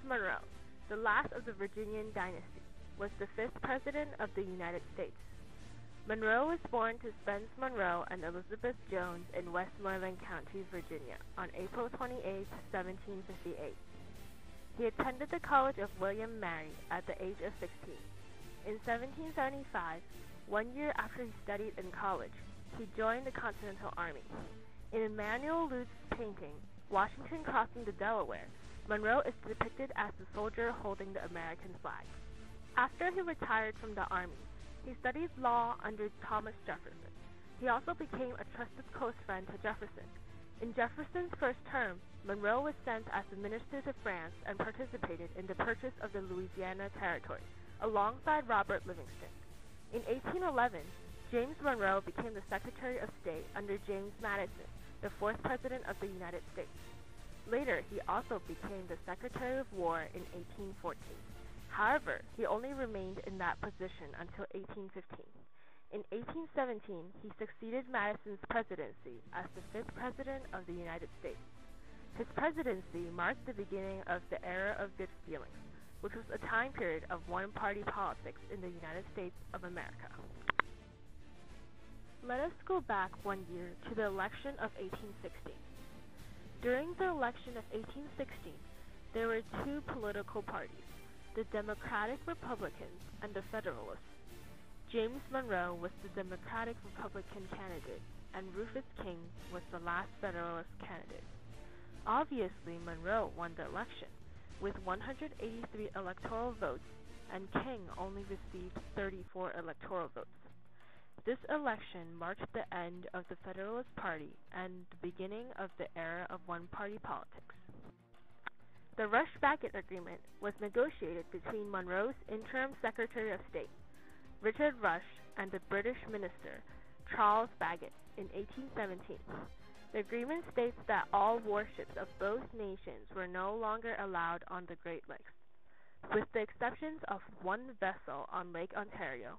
Monroe, the last of the Virginian dynasty, was the fifth President of the United States. Monroe was born to Spence Monroe and Elizabeth Jones in Westmoreland County, Virginia, on April 28, 1758. He attended the College of William Mary at the age of 16. In 1775, 1 year after he studied in college, he joined the Continental Army. In Emmanuel Lutz's painting, Washington Crossing the Delaware, Monroe is depicted as the soldier holding the American flag. After he retired from the Army, he studied law under Thomas Jefferson. He also became a trusted close friend to Jefferson. In Jefferson's first term, Monroe was sent as a minister to France and participated in the purchase of the Louisiana Territory, alongside Robert Livingston. In 1811, James Monroe became the Secretary of State under James Madison, the fourth President of the United States. Later, he also became the Secretary of War in 1814. However, he only remained in that position until 1815. In 1817, he succeeded Madison's presidency as the fifth President of the United States. His presidency marked the beginning of the Era of Good Feelings, which was a time period of one-party politics in the United States of America. Let us go back 1 year to the election of 1816. During the election of 1816, there were two political parties, the Democratic Republicans and the Federalists. James Monroe was the Democratic Republican candidate, and Rufus King was the last Federalist candidate. Obviously, Monroe won the election, with 183 electoral votes, and King only received 34 electoral votes. This election marked the end of the Federalist Party and the beginning of the era of one-party politics. The Rush-Bagot Agreement was negotiated between Monroe's interim Secretary of State, Richard Rush, and the British minister, Charles Bagot, in 1817. The agreement states that all warships of both nations were no longer allowed on the Great Lakes, with the exceptions of one vessel on Lake Ontario,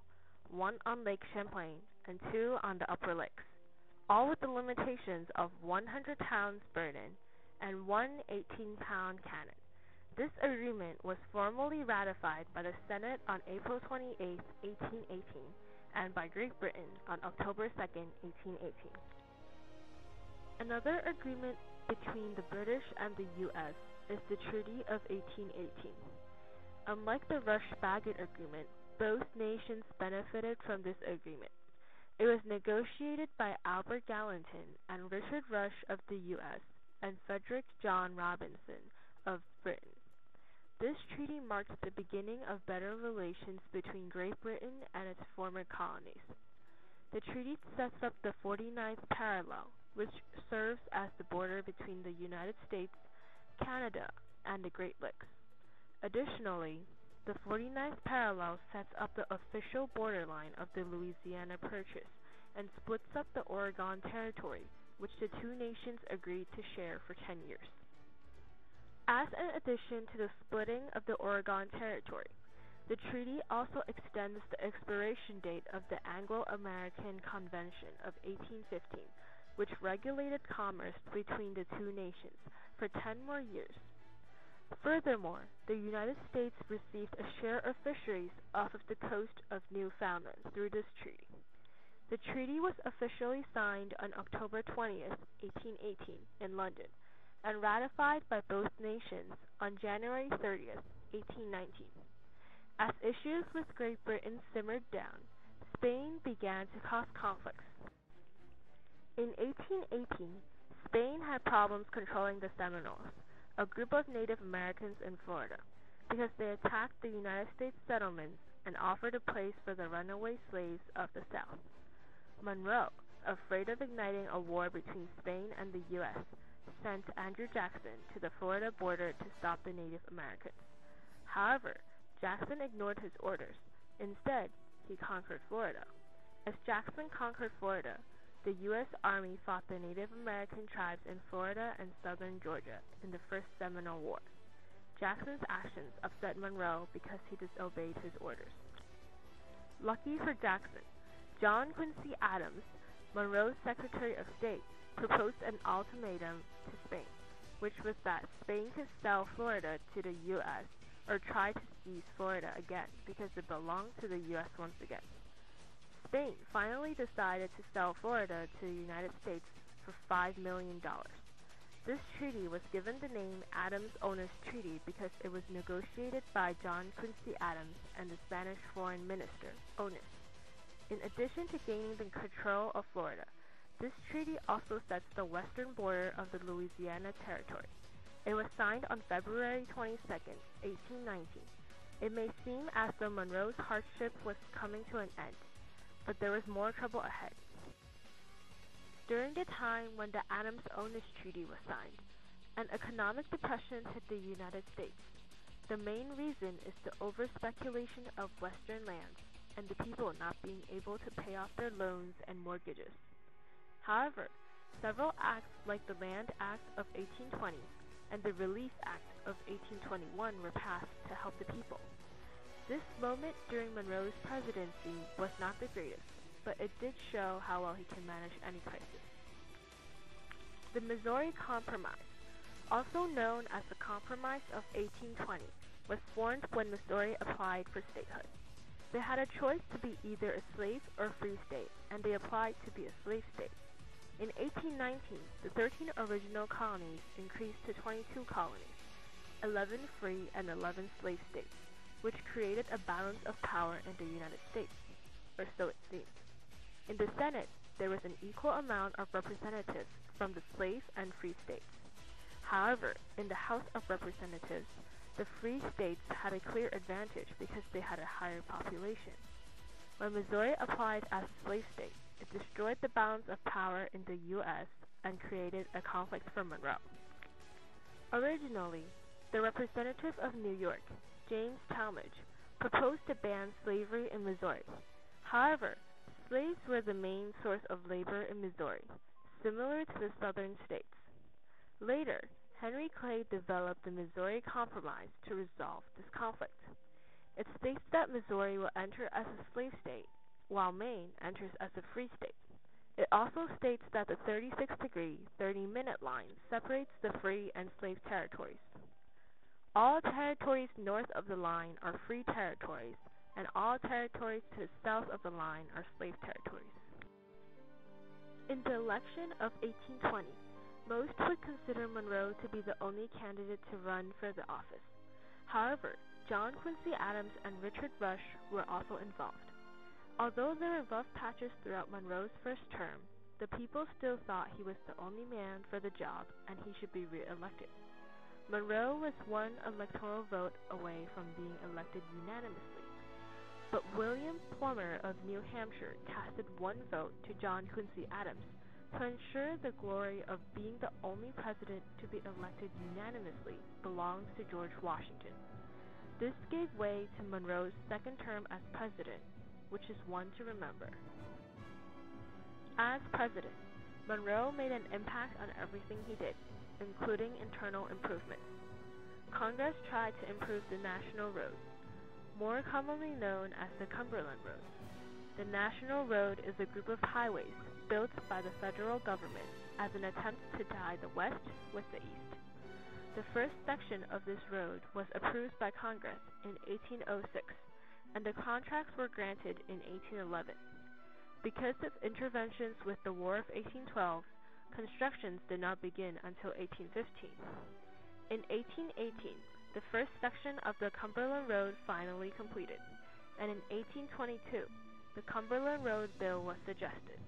one on Lake Champlain, and two on the Upper Lakes, all with the limitations of 100 pounds burden and one 18-pound cannon. This agreement was formally ratified by the Senate on April 28, 1818, and by Great Britain on October 2, 1818. Another agreement between the British and the U.S. is the Treaty of 1818. Unlike the Rush-Bagot Agreement, both nations benefited from this agreement. It was negotiated by Albert Gallatin and Richard Rush of the U.S. and Frederick John Robinson of Britain. This treaty marked the beginning of better relations between Great Britain and its former colonies. The treaty sets up the 49th parallel, which serves as the border between the United States, Canada, and the Great Lakes. Additionally, the 49th parallel sets up the official borderline of the Louisiana Purchase and splits up the Oregon Territory, which the two nations agreed to share for 10 years. As an addition to the splitting of the Oregon Territory, the treaty also extends the expiration date of the Anglo-American Convention of 1815, which regulated commerce between the two nations for 10 more years. Furthermore, the United States received a share of fisheries off of the coast of Newfoundland through this treaty. The treaty was officially signed on October 20, 1818, in London, and ratified by both nations on January 30, 1819. As issues with Great Britain simmered down, Spain began to cause conflicts. In 1818, Spain had problems controlling the Seminoles, a group of Native Americans in Florida, because they attacked the United States settlements and offered a place for the runaway slaves of the South. Monroe, afraid of igniting a war between Spain and the U.S., sent Andrew Jackson to the Florida border to stop the Native Americans. However, Jackson ignored his orders. Instead, he conquered Florida. As Jackson conquered Florida, the U.S. Army fought the Native American tribes in Florida and southern Georgia in the First Seminole War. Jackson's actions upset Monroe because he disobeyed his orders. Lucky for Jackson, John Quincy Adams, Monroe's Secretary of State, proposed an ultimatum to Spain. which was that Spain could sell Florida to the U.S. or try to seize Florida again because it belonged to the U.S. once again. Spain finally decided to sell Florida to the United States for $5 million. This treaty was given the name Adams-Onis Treaty because it was negotiated by John Quincy Adams and the Spanish Foreign Minister, Onis. In addition to gaining the control of Florida, this treaty also sets the western border of the Louisiana Territory. It was signed on February 22, 1819. It may seem as though Monroe's hardship was coming to an end, but there was more trouble ahead. During the time when the Adams-Onis Treaty was signed, an economic depression hit the United States. The main reason is the over-speculation of western lands and the people not being able to pay off their loans and mortgages. However, several acts like the Land Act of 1820 and the Relief Act of 1821 were passed to help the people. This moment during Monroe's presidency was not the greatest, but it did show how well he can manage any crisis. The Missouri Compromise, also known as the Compromise of 1820, was formed when Missouri applied for statehood. They had a choice to be either a slave or a free state, and they applied to be a slave state. In 1819, the 13 original colonies increased to 22 colonies, 11 free and 11 slave states, which created a balance of power in the United States, or so it seemed. In the Senate, there was an equal amount of representatives from the slave and free states. However, in the House of Representatives, the free states had a clear advantage because they had a higher population. When Missouri applied as a slave state, it destroyed the balance of power in the U.S. and created a conflict for Monroe. Originally, the representative of New York, James Talmadge, proposed to ban slavery in Missouri. However, slaves were the main source of labor in Missouri, similar to the southern states. Later, Henry Clay developed the Missouri Compromise to resolve this conflict. It states that Missouri will enter as a slave state, while Maine enters as a free state. It also states that the 36-degree, 30-minute line separates the free and slave territories. All territories north of the line are free territories, and all territories to the south of the line are slave territories. In the election of 1820, most would consider Monroe to be the only candidate to run for the office. However, John Quincy Adams and Richard Rush were also involved. Although there were rough patches throughout Monroe's first term, the people still thought he was the only man for the job and he should be re-elected. Monroe was one electoral vote away from being elected unanimously, but William Plummer of New Hampshire casted one vote to John Quincy Adams to ensure the glory of being the only president to be elected unanimously belongs to George Washington. This gave way to Monroe's second term as president, which is one to remember. As president, Monroe made an impact on everything he did, including internal improvements. Congress tried to improve the National Road, more commonly known as the Cumberland Road. The National Road is a group of highways built by the federal government as an attempt to tie the West with the East. The first section of this road was approved by Congress in 1806, and the contracts were granted in 1811. Because of interventions with the War of 1812, constructions did not begin until 1815. In 1818, the first section of the Cumberland Road finally completed, and in 1822, the Cumberland Road Bill was suggested.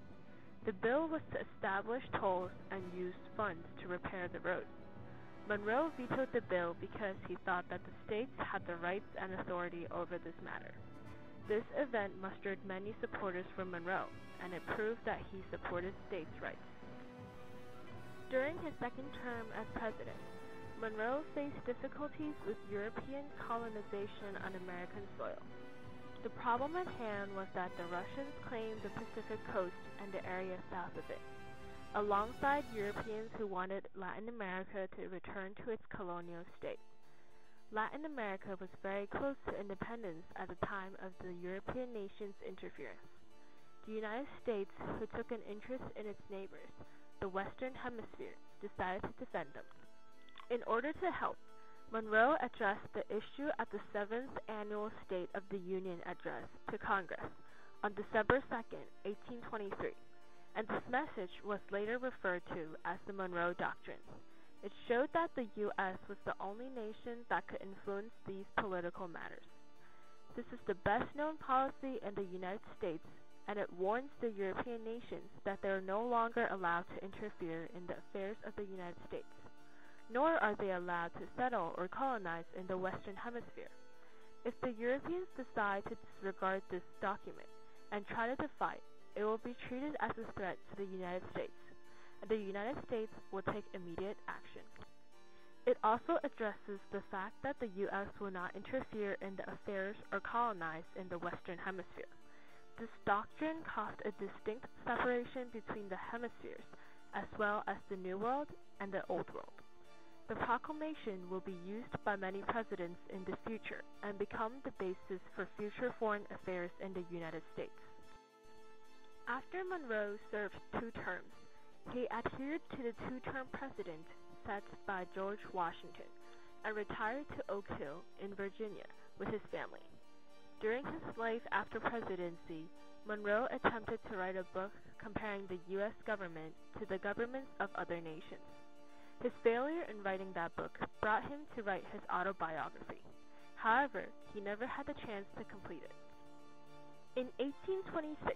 The bill was to establish tolls and use funds to repair the road. Monroe vetoed the bill because he thought that the states had the rights and authority over this matter. This event mustered many supporters for Monroe, and it proved that he supported states' rights. During his second term as president, Monroe faced difficulties with European colonization on American soil. The problem at hand was that the Russians claimed the Pacific coast and the area south of it, alongside Europeans who wanted Latin America to return to its colonial state. Latin America was very close to independence at the time of the European nations' interference. The United States, who took an interest in its neighbors, the Western Hemisphere, decided to defend them. In order to help, Monroe addressed the issue at the 7th Annual State of the Union Address to Congress on December 2, 1823, and this message was later referred to as the Monroe Doctrine. It showed that the U.S. was the only nation that could influence these political matters. This is the best-known policy in the United States, and it warns the European nations that they are no longer allowed to interfere in the affairs of the United States, nor are they allowed to settle or colonize in the Western Hemisphere. If the Europeans decide to disregard this document and try to defy it, it will be treated as a threat to the United States, and the United States will take immediate action. It also addresses the fact that the U.S. will not interfere in the affairs or colonize in the Western Hemisphere. This doctrine caused a distinct separation between the hemispheres, as well as the New World and the Old World. The proclamation will be used by many presidents in the future and become the basis for future foreign affairs in the United States. After Monroe served 2 terms, he adhered to the 2-term precedent set by George Washington and retired to Oak Hill in Virginia with his family. During his life after presidency, Monroe attempted to write a book comparing the U.S. government to the governments of other nations. His failure in writing that book brought him to write his autobiography. However, he never had the chance to complete it. In 1826,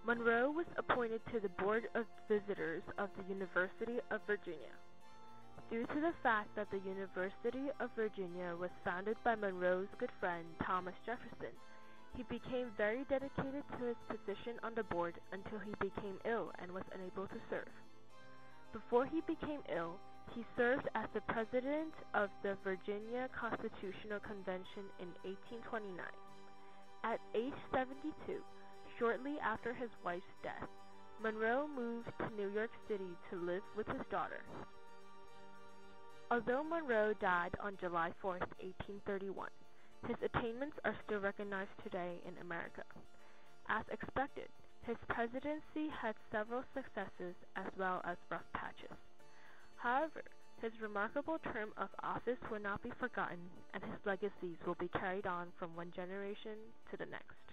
Monroe was appointed to the Board of Visitors of the University of Virginia. Due to the fact that the University of Virginia was founded by Monroe's good friend Thomas Jefferson, he became very dedicated to his position on the board until he became ill and was unable to serve. Before he became ill, he served as the president of the Virginia Constitutional Convention in 1829. At age 72, shortly after his wife's death, Monroe moved to New York City to live with his daughter. Although Monroe died on July 4, 1831, his attainments are still recognized today in America. As expected, his presidency had several successes as well as rough patches. However, his remarkable term of office will not be forgotten, and his legacies will be carried on from one generation to the next.